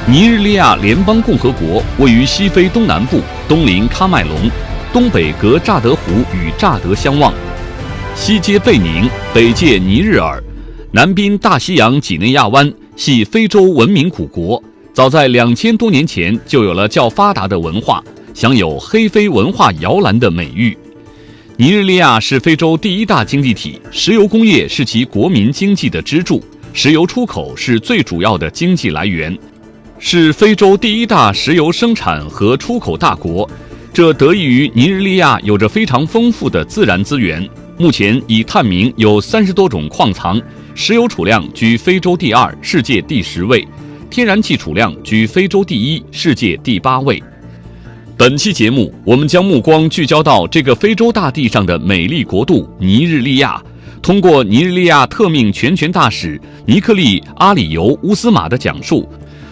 尼日利亚联邦共和国位于西非东南部，东临喀麦隆，东北隔乍得湖与乍得相望，西接贝宁，北界尼日尔，南濒大西洋几内亚湾，系非洲文明古国。早在2000多年前就有了较发达的文化，享有黑非文化摇篮的美誉。尼日利亚是非洲第一大经济体，石油工业是其国民经济的支柱，石油出口是最主要的经济来源，是非洲第一大石油生产和出口大国。这得益于尼日利亚有着非常丰富的自然资源，目前已探明有30多种矿藏，石油储量居非洲第2，世界第10位，天然气储量居非洲第1，世界第8位。本期节目，我们将目光聚焦到这个非洲大地上的美丽国度尼日利亚，通过尼日利亚特命全权大使尼克利阿里尤乌斯马的讲述，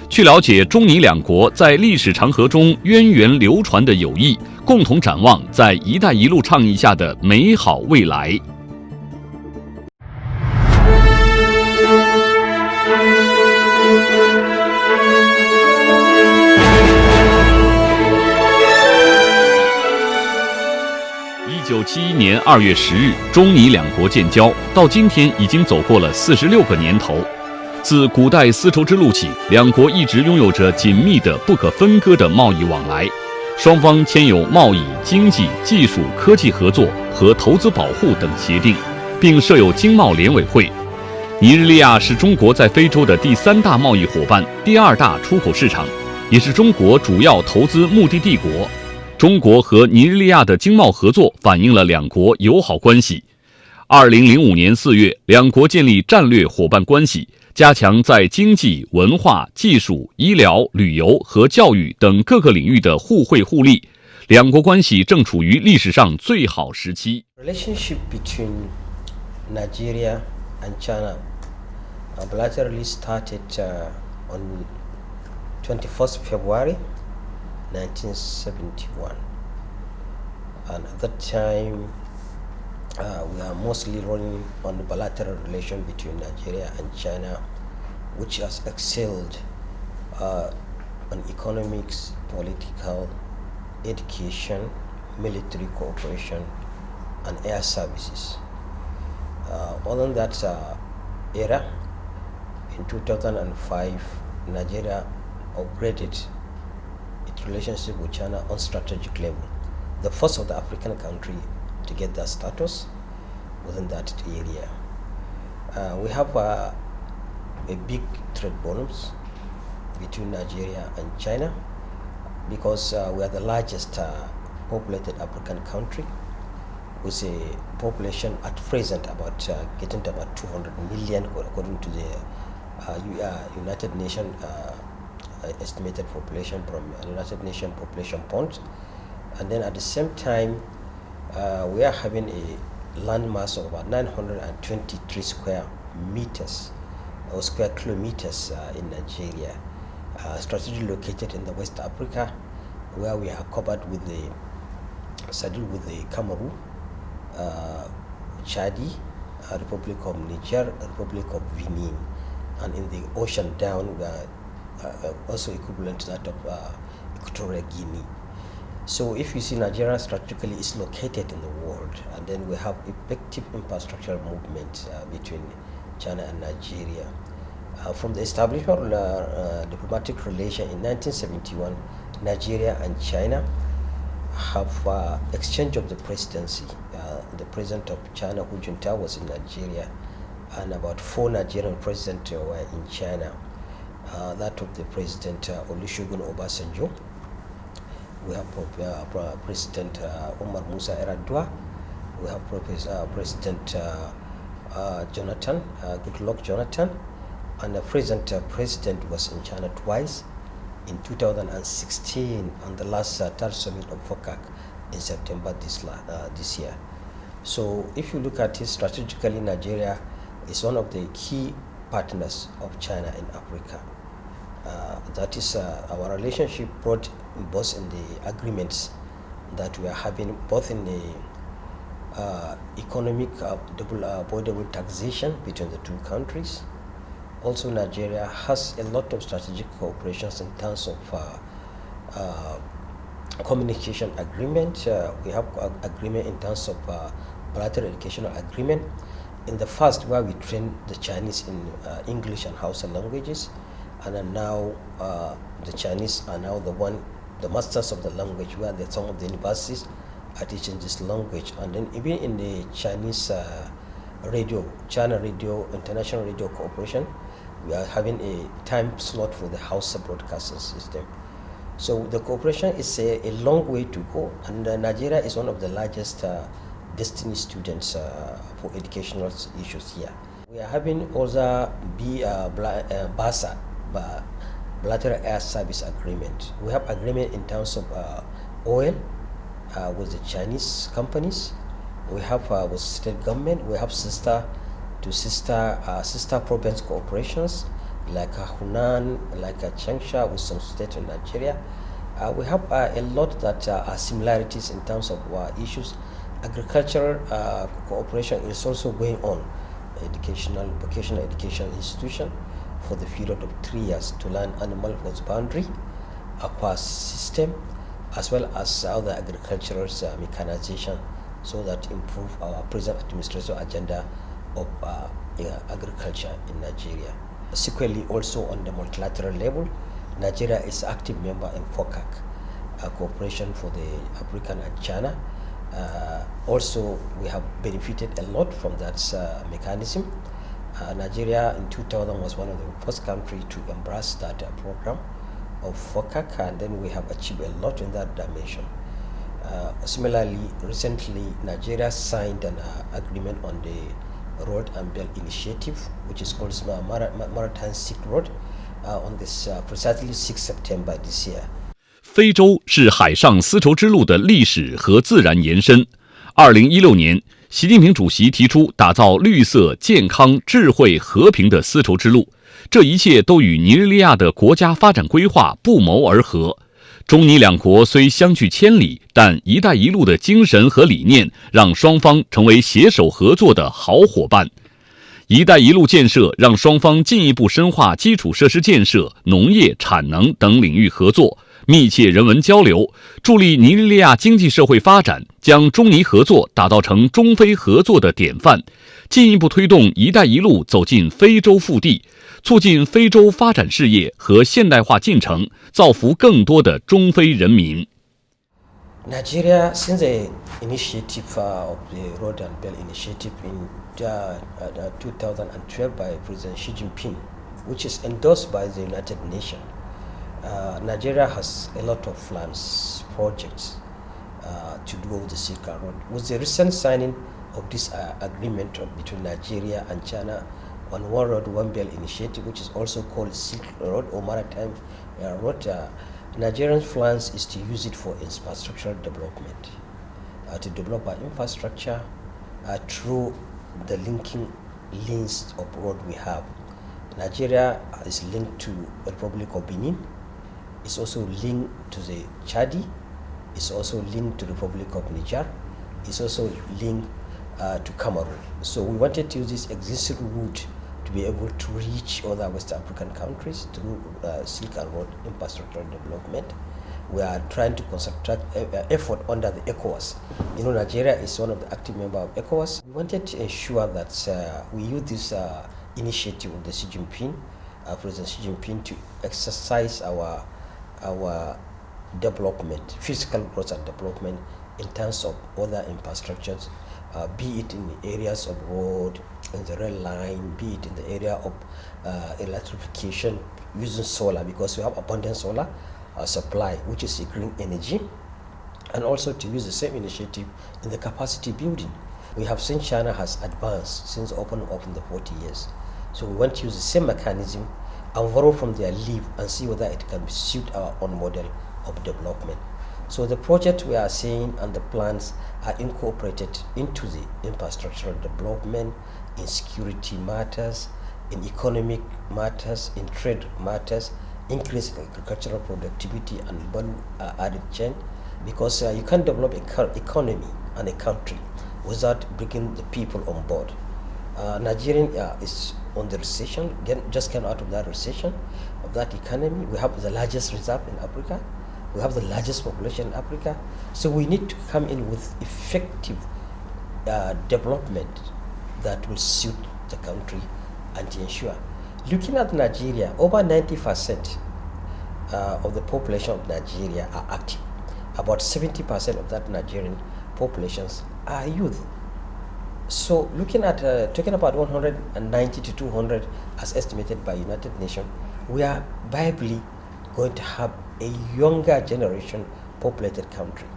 去了解中尼两国在历史长河中源远流传的友谊，共同展望在“一带一路”倡议下的美好未来。1971年2月10日，中尼两国建交，到今天已经走过了46个年头。自古代丝绸之路起，两国一直拥有着紧密的不可分割的贸易往来，双方签有贸易、经济、技术、科技合作和投资保护等协定，并设有经贸联委会。尼日利亚是中国在非洲的第3大贸易伙伴，第2大出口市场，也是中国主要投资目的地国。中国和尼日利亚的经贸合作反映了两国友好关系。2005年4月，两国建立战略伙伴关系，加强在经济、文化、技术、医疗、旅游和教育等各个领域的互惠互利。两国关系正处于历史上最好时期。Relationship between Nigeria and China bilaterally started on 21st February 1971, and at that time we are mostly running on the bilateral relation between Nigeria and China, which has excelled on economics, political, education, military cooperation, and air services. Other than that era, in 2005, Nigeria upgraded its relationship with China on strategic level, the first of the African country to get that status within that area. We have a big trade volumes between Nigeria and China because we are the largest populated African country with a population at present about getting to about 200 million according to the United Nations estimated population from United Nations Population Fund. And then at the same time, we are having a land mass of about 923 square meters or square kilometers in Nigeria, strategically located in the West Africa, where we are covered with the Cameroon, Chadi, Republic of Niger, Republic of Benin, and in the ocean down, we are also equivalent to that of Equatorial Guinea. So if you see, Nigeria strategically is located in the world, and then we have effective infrastructural movement between China and Nigeria. From the establishment of diplomatic relation in 1971, Nigeria and China have exchange of the presidency. The president of China, Hu Jintao, was in Nigeria, and about 4 Nigerian presidents were in China. That of the President Olusegun Obasanjo. We have President Omar Musa Yar'Adua. We have President Jonathan, Goodluck Jonathan, and the President was in China twice, in 2016 and the last third summit of FOCAC in September this year. So if you look at it strategically, Nigeria is one of the key partners of China in Africa. That is our relationship brought both in the agreements that we are having, both in the economic double taxation between the two countries, also Nigeria has a lot of strategic cooperations in terms of communication agreement. We have agreement in terms of bilateral educational agreement. In the first, where we train the Chinese in English and Hausa languages, and then now the Chinese are now the masters of the language, where some of the universities are teaching this language. And then even in the Chinese radio, China Radio, International Radio Corporation, we are having a time slot for the Hausa broadcasting system. So the cooperation is a long way to go, and Nigeria is one of the largest destiny students for educational issues here. We are having also BASA, bilateral air service agreement. We have agreement in terms of oil with the Chinese companies. We have with state government. We have sister province cooperations like Hunan, like Changsha with some states in Nigeria. We have a lot that are similarities in terms of issues. Agricultural cooperation is also going on. Vocational education institution for the period of 3 years to learn animal husbandry, aqua system, as well as other agricultural mechanization, so that improve our present administrative agenda of agriculture in Nigeria. Sequently, also on the multilateral level, Nigeria is an active member in FOCAC, cooperation for the African and China. Also, we have benefited a lot from that mechanism. Nigeria in 2000 was one of the first countries to embrace that program of FOCAC, and then we have achieved a lot in that dimension. Similarly, recently, Nigeria signed an agreement on the Road and Belt Initiative, which is called Maritime Silk Road, on this precisely 6 September this year. 非洲是海上丝绸之路的历史和自然延伸。2016年，习近平主席提出打造绿色、健康、智慧、和平的丝绸之路，这一切都与尼日利亚的国家发展规划不谋而合。中尼两国虽相距千里，但“一带一路”的精神和理念让双方成为携手合作的好伙伴。“一带一路”建设让双方进一步深化基础设施建设、农业、产能等领域合作，密切人文交流，助力尼日利亚经济社会发展，将中尼合作打造成中非合作的典范，进一步推动“一带一路”走进非洲腹地，促进非洲发展事业和现代化进程，造福更多的中非人民。Nigeria, since the initiative of the Road and Belt Initiative in 2012 by President Xi Jinping, which is endorsed by the United Nations, Nigeria has a lot of plans, projects to do with the Silk Road. With the recent signing of this agreement between Nigeria and China on One Road, One Belt Initiative, which is also called Silk Road or Maritime Road, Nigerian plans is to use it for infrastructural development, to develop our infrastructure through the linking links of road we have. Nigeria is linked to the Republic of Benin. It's also linked to the Chadi. It's also linked to the Republic of Niger. It's also linked to Cameroon. So we wanted to use this existing route to be able to reach other West African countries through Silk and Road infrastructure development. We are trying to concentrate effort under the ECOWAS. You know, Nigeria is one of the active members of ECOWAS. We wanted to ensure that we use this initiative of the President Xi Jinping, to exercise our development, physical growth and development in terms of other infrastructures, be it in the areas of road, in the rail line, be it in the area of electrification using solar, because we have abundant solar supply, which is a green energy, and also to use the same initiative in the capacity building. We have seen China has advanced since opening up in the 40 years. So we want to use the same mechanism and borrow from their leave and see whether it can suit our own model of development. So the project we are seeing and the plans are incorporated into the infrastructural development, in security matters, in economic matters, in trade matters, increase agricultural productivity and value added chain, because you can't develop an economy and a country without bringing the people on board. Nigeria is on the recession, just came out of that recession, of that economy. We have the largest reserve in Africa. We have the largest population in Africa. So we need to come in with effective development that will suit the country and to ensure. Looking at Nigeria, over 90% of the population of Nigeria are active. About 70% of that Nigerian populations are youth. So looking at, talking about 190 to 200 as estimated by United Nations, we are viably going to have a younger generation populated country.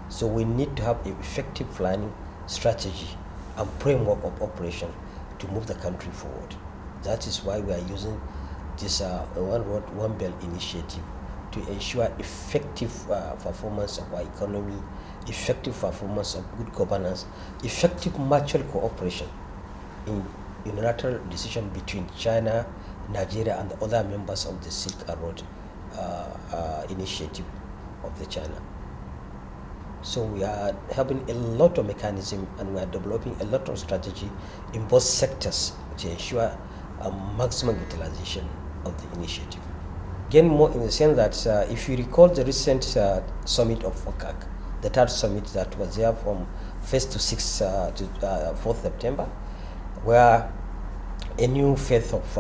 So we need to have an effective planning strategy and framework of operation to move the country forward. That is why we are using this One Road, One Belt initiative to ensure effective performance of our economy, effective performance of good governance, effective mutual cooperation in unilateral decision between China, Nigeria, and the other members of the Silk Road initiative of the China. So we are having a lot of mechanism and we are developing a lot of strategy in both sectors to ensure a maximum utilization of the initiative. Again, more in the sense that if you recall the recent summit of FOCAC, the third summit that was there from 1st to 6th to 4th September, where a new phase of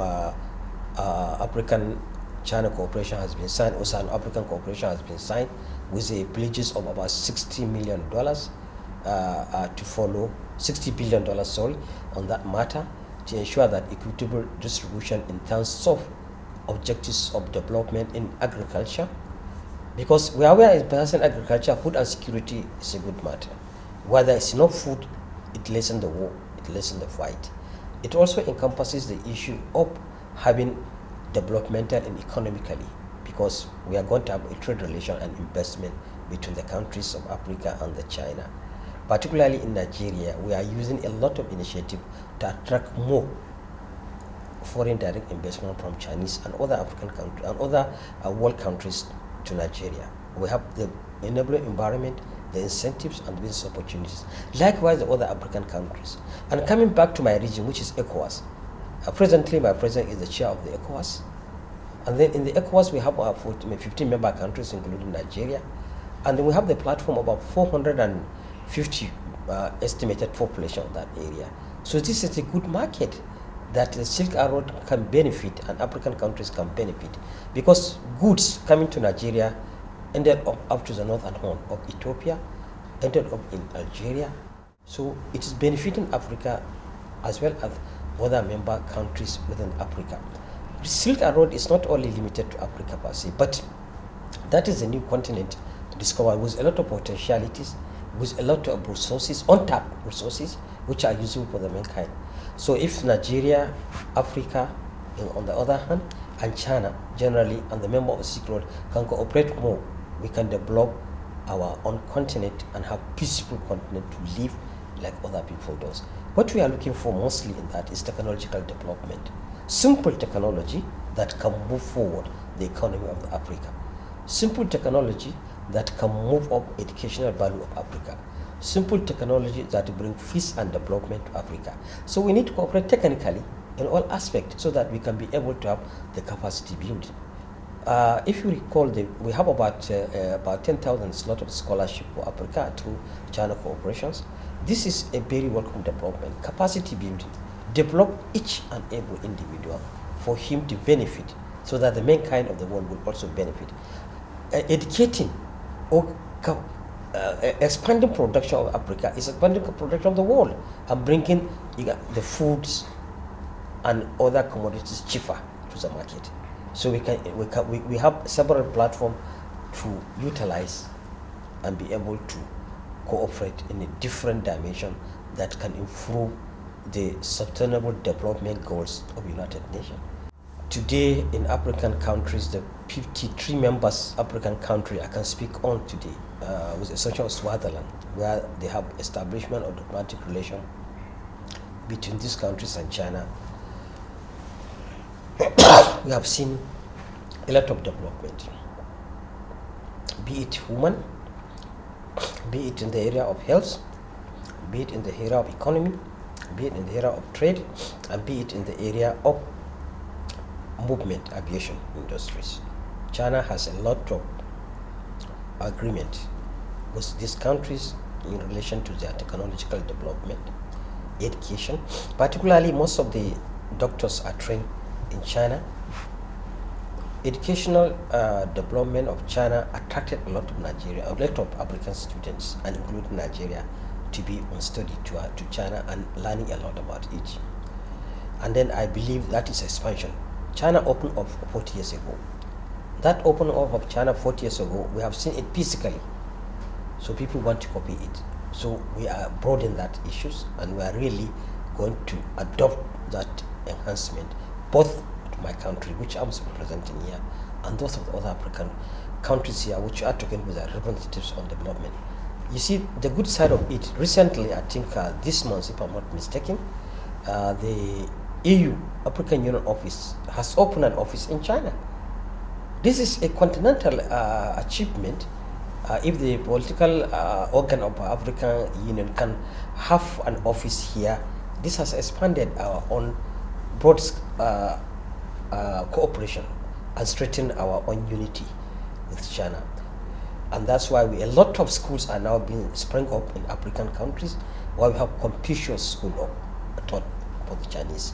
African-China cooperation has been signed, also an African cooperation has been signed with the pledges of about $60 million to follow, $60 billion, sorry, on that matter to ensure that equitable distribution in terms of objectives of development in agriculture. Because we are aware in person agriculture, food and security is a good matter. Where there is enough food, it lessens the war, it lessens the fight. It also encompasses the issue of having developmental and economically, because we are going to have a trade relation and investment between the countries of Africa and the China. Particularly in Nigeria, we are using a lot of initiative to attract more foreign direct investment from Chinese and other African countries and other world countries to Nigeria. We have the enabling environment, the incentives and business opportunities. Likewise, the other African countries. And coming back to my region, which is ECOWAS. Presently, my president is the chair of the ECOWAS. And then in the ECOWAS, we have our 15 member countries, including Nigeria. And then we have the platform of about 450 estimated population of that area. So this is a good market that the Silk Road can benefit and African countries can benefit, because goods coming to Nigeria ended up to the northern horn of Ethiopia, ended up in Algeria. So it is benefiting Africa as well as other member countries within Africa. The Silk Road is not only limited to Africa per se, but that is a new continent discovered with a lot of potentialities, with a lot of resources, untapped resources, which are useful for the mankind. So if Nigeria, Africa, on the other hand, and China generally, and the member of Silk Road can cooperate more, we can develop our own continent and have peaceful continent to live like other people do. What we are looking for mostly in that is technological development. Simple technology that can move forward the economy of Africa. Simple technology that can move up educational value of Africa. Simple technology that bring peace and development to Africa. So we need to cooperate technically in all aspects so that we can be able to have the capacity building. If you recall, we have about 10,000 slot of scholarship for Africa through China cooperations. This is a very welcome development. Capacity building. Develop each and every individual for him to benefit so that the mankind of the world will also benefit. Educating or expanding production of Africa is expanding production of the world and bringing the foods and other commodities cheaper to the market. So we have several platforms to utilize and be able to cooperate in a different dimension that can improve the sustainable development goals of United Nations. Today in African countries, the 53 members African country I can speak on today, with the exception of Swaziland, where they have establishment of diplomatic relation between these countries and China. We have seen a lot of development, be it human, be it in the area of health, be it in the area of economy, be it in the area of trade and be it in the area of movement aviation industries. China has a lot of agreement with these countries in relation to their technological development, education. Particularly, most of the doctors are trained in China. Educational development of China attracted a lot of Nigeria, a lot of African students, and including Nigeria, to be on study tour to China and learning a lot about it. And then I believe that is expansion. China opened up 40 years ago. That opening up of China 40 years ago, we have seen it physically. So people want to copy it. So we are broadening that issues, and we are really going to adopt that enhancement, both to my country, which I'm representing here, and those of the other African countries here, which are talking with their representatives on development. You see, the good side of it, recently, I think this month, if I'm not mistaken, the EU, African Union Office, has opened an office in China. This is a continental achievement. If the political organ of African Union can have an office here, this has expanded our own broad cooperation and strengthened our own unity with China. And that's why a lot of schools are now being sprung up in African countries, where we have Confucius School of taught for the Chinese.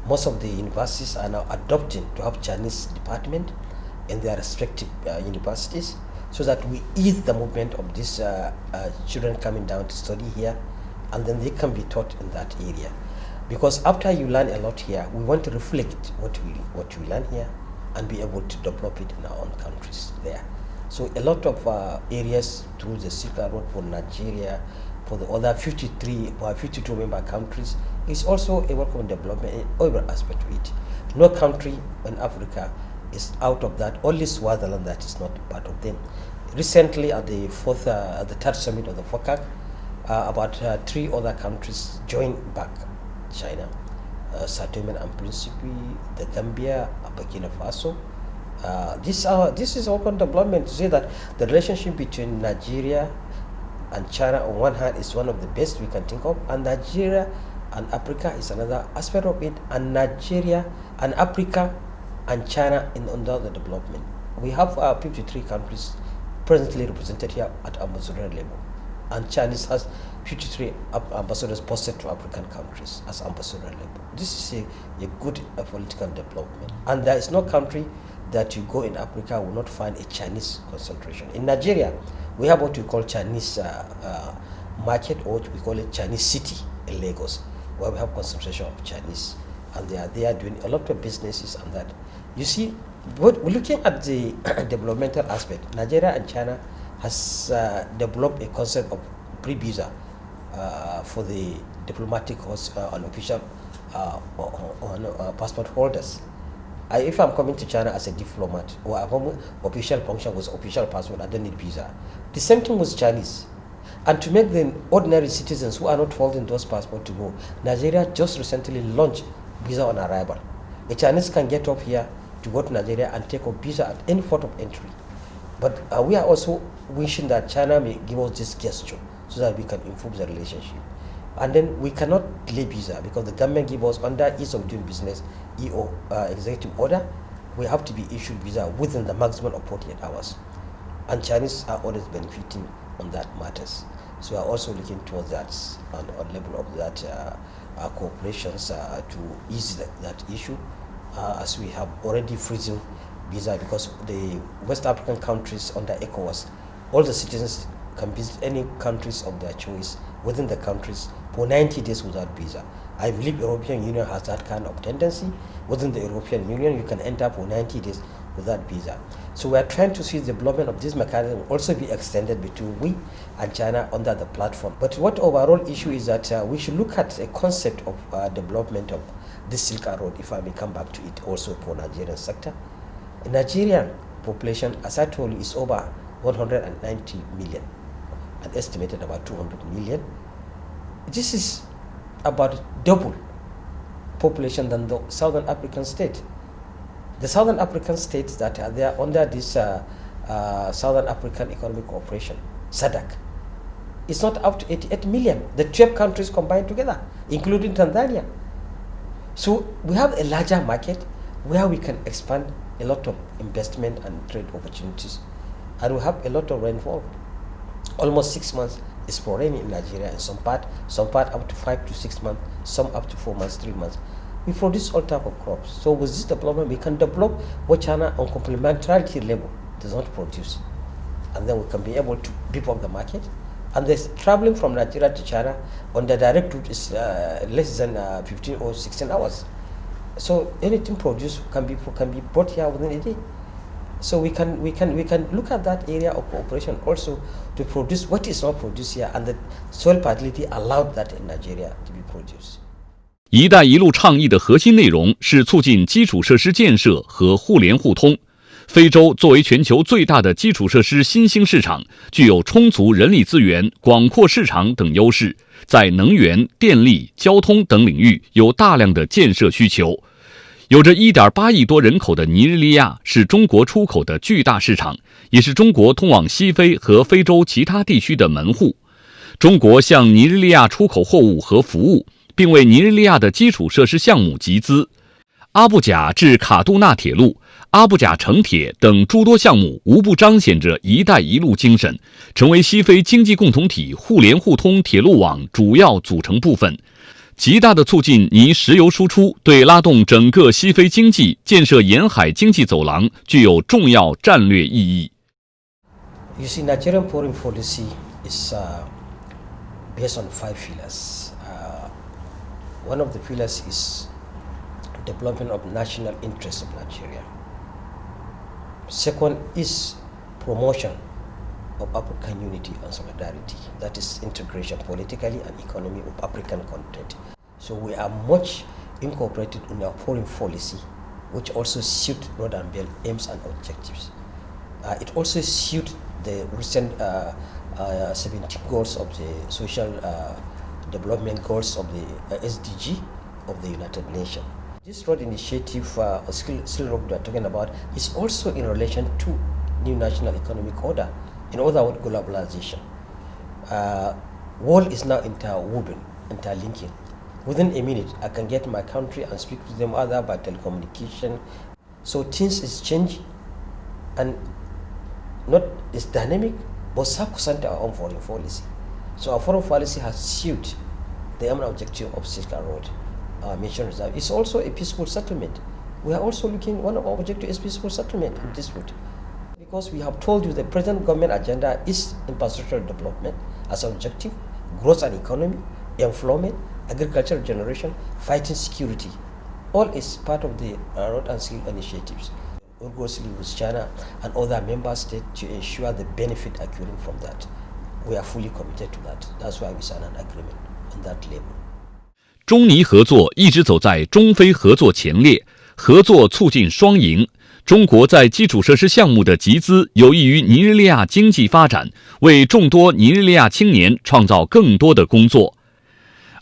Most of the universities are now adopting to have Chinese department in their respective universities, so that we ease the movement of these children coming down to study here, and then they can be taught in that area. Because after you learn a lot here, we want to reflect what we learn here and be able to develop it in our own countries there. So a lot of areas through the Silk Road for Nigeria, for the other 52 member countries, is also a welcome development in every aspect of it. No country in Africa is out of that. Only Swaziland that is not part of them. Recently, at the third summit of the FOCAC, about 3 other countries joined back China: Sao Tome and Principe, the Gambia, Burkina Faso. This is open development to say that the relationship between Nigeria and China on one hand is one of the best we can think of, and Nigeria and Africa is another aspect of it, and Nigeria and Africa and China in under the development. We have 53 countries presently represented here at ambassadorial level, and Chinese has 53 ambassadors posted to African countries as ambassadorial level. This is a good political development, and there is no country that you go in Africa will not find a Chinese concentration. In Nigeria, we have what we call Chinese market, or what we call a Chinese city in Lagos, where we have concentration of Chinese, and they are doing a lot of businesses on that. You see, we're looking at the developmental aspect. Nigeria and China has developed a concept of pre-visa for the diplomatic and official passport holders. If I'm coming to China as a diplomat, or I have official function with official passport, I don't need visa. The same thing with Chinese. And to make the ordinary citizens who are not holding those passports to go, Nigeria just recently launched visa on arrival. A Chinese can get up here to go to Nigeria and take a visa at any port of entry. But we are also wishing that China may give us this gesture so that we can improve the relationship. And then we cannot delay visa, because the government gives us, under ease of doing business, EO, executive order, we have to be issued visa within the maximum of 48 hours. And Chinese are always benefiting on that matters. So we are also looking towards that, and on level of that cooperations to ease that issue, as we have already freezing visa, because the West African countries under ECOWAS, all the citizens can visit any countries of their choice within the countries for 90 days without visa. I believe European Union has that kind of tendency. Within the European Union, you can enter for 90 days without visa. So we are trying to see the development of this mechanism also be extended between we and China under the platform. But what overall issue is that we should look at a concept of development of this Silk Road, if I may come back to it also for Nigerian sector. The Nigerian population, as I told you, is over 190 million, and estimated about 200 million. This is about double population than the Southern African state. The Southern African states that are there under this Southern African Economic Cooperation, SADC, is not up to 88 million, the 12 countries combined together, including Tanzania. So we have a larger market where we can expand a lot of investment and trade opportunities. And we have a lot of rainfall. Almost 6 months is for rain in Nigeria, and some part up to 5 to 6 months, some up to 4 months, 3 months. We produce all type of crops. So with this development, we can develop what China on complementarity level does not produce. And then we can be able to beef up the market. And this traveling from Nigeria to China on the direct route is less than 15 or 16 hours. So anything produced can be brought here within a day. So we can look at that area of cooperation also to produce what is not produced here, and the soil fertility allowed that in Nigeria to be produced. 一带一路倡议的核心内容是促进基础设施建设和互联互通。非洲作为全球最大的基础设施新兴市场，具有充足人力资源、广阔市场等优势，在能源、电力、交通等领域有大量的建设需求。有着 1.8 亿多人口的尼日利亚是中国出口的巨大市场，也是中国通往西非和非洲其他地区的门户。中国向尼日利亚出口货物和服务，并为尼日利亚的基础设施项目集资。阿布贾至卡杜纳铁路、阿布贾城铁等诸多项目无不彰显着“一带一路”精神，成为西非经济共同体互联互通铁路网主要组成部分，极大地促进尼石油输出，对拉动整个西非经济、建设沿海经济走廊具有重要战略意义。You see, Nigerian foreign policy is based on 5 pillars. One of the pillars is development of national interests of Nigeria. Second is promotion of African unity and solidarity. That is integration politically and economy of African continent. So we are much incorporated in our foreign policy, which also suit Northern Belt aims and objectives. It also suit the recent 17 goals of the social development goals of the SDG of the United Nations. This road initiative, Skill Road we are talking about, is also in relation to new national economic order. In other words, globalization. World is now interwoven, interlinking. Within a minute, I can get my country and speak to them other by telecommunication. So things is changing, and not is dynamic, but sacrosanct our own foreign policy. So our foreign policy has suited the aim and objective of Silk Road. Our mission reserve is also a peaceful settlement. We are also looking, one of our objectives is peaceful settlement in this route. Because we have told you the present government agenda is infrastructure development as an objective, growth and economy, employment, agricultural generation, fighting security. All is part of the road and skill initiatives. We work closely with China and other member states to ensure the benefit accruing from that. We are fully committed to that. That's why we signed an agreement on that level. 中尼合作一直走在中非合作前列，合作促进双赢。中国在基础设施项目的集资有益于尼日利亚经济发展，为众多尼日利亚青年创造更多的工作。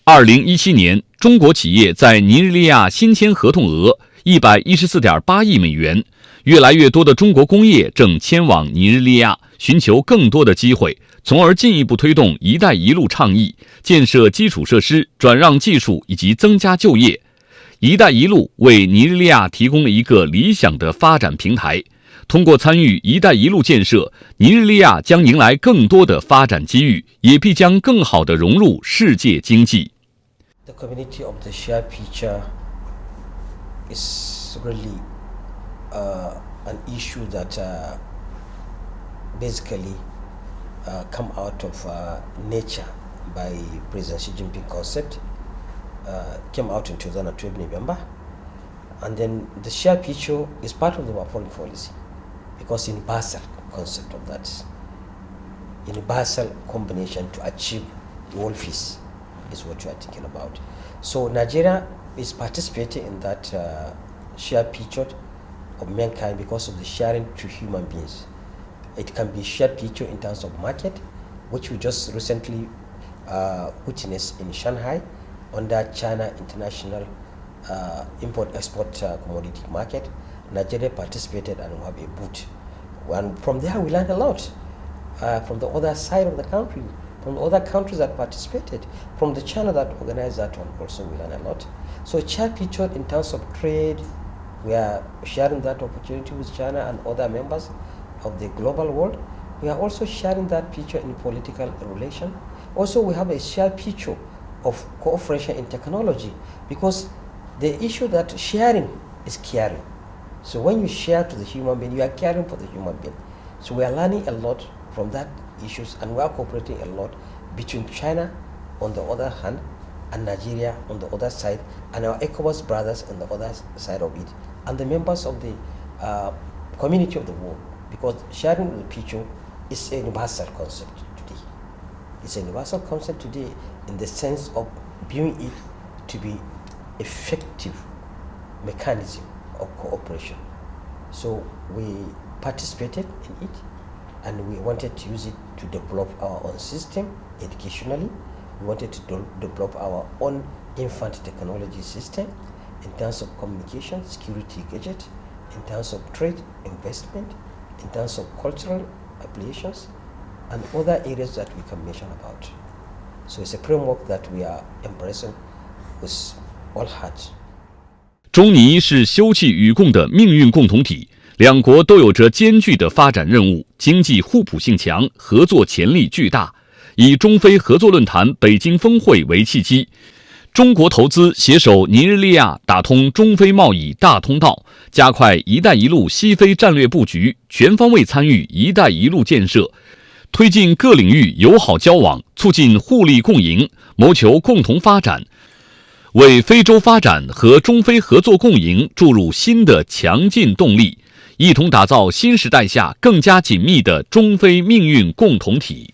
2017年，中国企业在尼日利亚新签合同额114.8亿美元，越来越多的中国工业正迁往尼日利亚，寻求更多的机会，从而进一步推动“一带一路”倡议，建设基础设施、转让技术以及增加就业。“一带一路”为尼日利亚提供了一个理想的发展平台。通过参与“一带一路”建设，尼日利亚将迎来更多的发展机遇，也必将更好地融入世界经济。The community of the shared future is really an issue that basically come out of nature by President Xi Jinping concept, came out in 2012 November, and then the shared future is part of the foreign policy because universal concept of that, universal combination to achieve the world peace is what you are thinking about. So Nigeria is participating in that shared future of mankind because of the sharing to human beings. It can be shared future in terms of market, which we just recently witnessed in Shanghai under China International Import-Export Commodity Market. Nigeria participated and we have a booth. And from there we learned a lot. From the other side of the country, from the other countries that participated, from the China that organized that one also we learn a lot. So share picture in terms of trade, we are sharing that opportunity with China and other members of the global world. We are also sharing that picture in political relation. Also, we have a shared picture of cooperation in technology, because the issue that sharing is caring. So when you share to the human being, you are caring for the human being. So we are learning a lot from that issues, and we are cooperating a lot between China on the other hand and Nigeria on the other side, and our ECOWAS brothers on the other side of it, and the members of the community of the world, because sharing the picture is a universal concept today. It's a universal concept today in the sense of viewing it to be effective mechanism of cooperation. So we participated in it, and we wanted to use it to develop our own system educationally. We wanted to develop our own infant technology system in terms of communication, security gadget, in terms of trade, investment, in terms of cultural applications, and other areas that we can mention about. So it's a framework that we are embracing with all heart. 中尼是休戚与共的命运共同体，两国都有着艰巨的发展任务，经济互补性强，合作潜力巨大。以中非合作论坛北京峰会为契机，中国投资携手尼日利亚打通中非贸易大通道，加快“一带一路”西非战略布局，全方位参与“一带一路”建设，推进各领域友好交往，促进互利共赢，谋求共同发展，为非洲发展和中非合作共赢注入新的强劲动力，一同打造新时代下更加紧密的中非命运共同体。